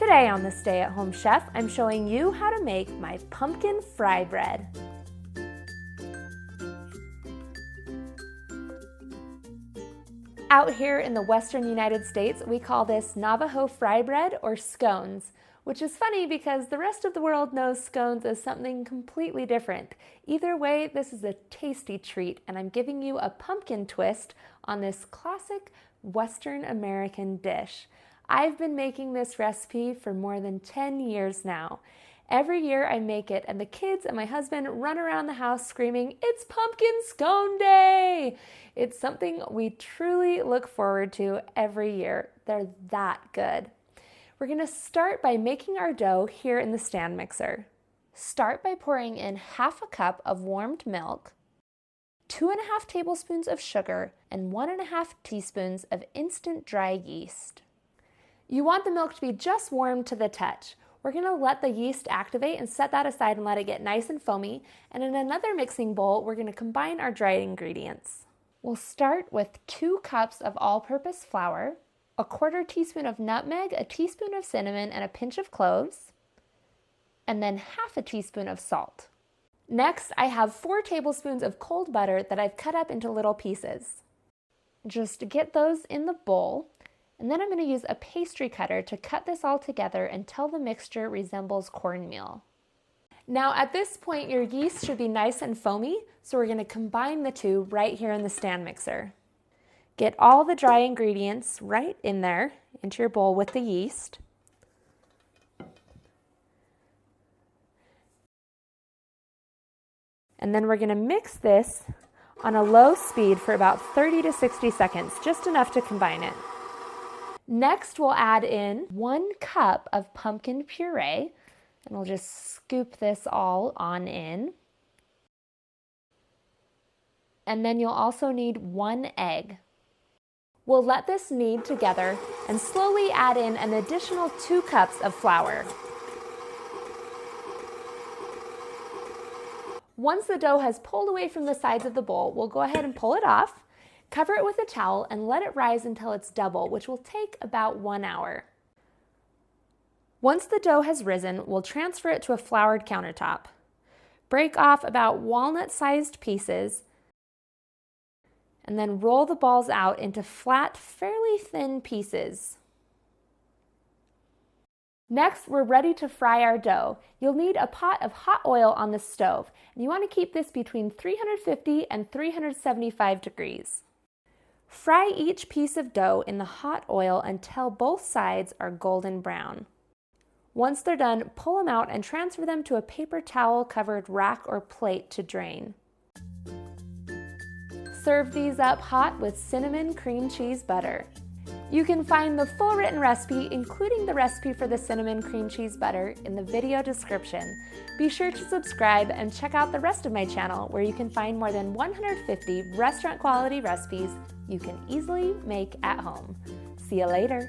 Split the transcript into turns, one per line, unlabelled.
Today on the Stay at Home Chef, I'm showing you how to make my pumpkin fry bread. Out here in the western United States, we call this Navajo fry bread or scones, which is funny because the rest of the world knows scones as something completely different. Either way, this is a tasty treat, and I'm giving you a pumpkin twist on this classic Western American dish. I've been making this recipe for more than 10 years now. Every year I make it and the kids and my husband run around the house screaming, "It's pumpkin scone day!" It's something we truly look forward to every year. They're that good. We're gonna start by making our dough here in the stand mixer. Start by pouring in half a cup of warmed milk, 2.5 tablespoons of sugar, and 1.5 teaspoons of instant dry yeast. You want the milk to be just warm to the touch. We're gonna let the yeast activate and set that aside and let it get nice and foamy. And in another mixing bowl, we're gonna combine our dried ingredients. We'll start with 2 cups of all-purpose flour, a 1/4 teaspoon of nutmeg, a teaspoon of cinnamon, and a pinch of cloves, and then 1/2 teaspoon of salt. Next, I have 4 tablespoons of cold butter that I've cut up into little pieces. Just get those in the bowl. And then I'm going to use a pastry cutter to cut this all together until the mixture resembles cornmeal. Now at this point your yeast should be nice and foamy, so we're going to combine the two right here in the stand mixer. Get all the dry ingredients right in there into your bowl with the yeast. And then we're going to mix this on a low speed for about 30 to 60 seconds, just enough to combine it. Next, we'll add in 1 cup of pumpkin puree, and we'll just scoop this all on in. And then you'll also need 1 egg. We'll let this knead together and slowly add in an additional 2 cups of flour. Once the dough has pulled away from the sides of the bowl, we'll go ahead and pull it off. Cover it with a towel and let it rise until it's double, which will take about 1 hour. Once the dough has risen, we'll transfer it to a floured countertop. Break off about walnut-sized pieces and then roll the balls out into flat, fairly thin pieces. Next, we're ready to fry our dough. You'll need a pot of hot oil on the stove, and you want to keep this between 350 and 375 degrees. Fry each piece of dough in the hot oil until both sides are golden brown. Once they're done, pull them out and transfer them to a paper towel covered rack or plate to drain. Serve these up hot with cinnamon cream cheese butter. You can find the full written recipe, including the recipe for the cinnamon cream cheese butter, in the video description. Be sure to subscribe and check out the rest of my channel, where you can find more than 150 restaurant quality recipes you can easily make at home. See you later.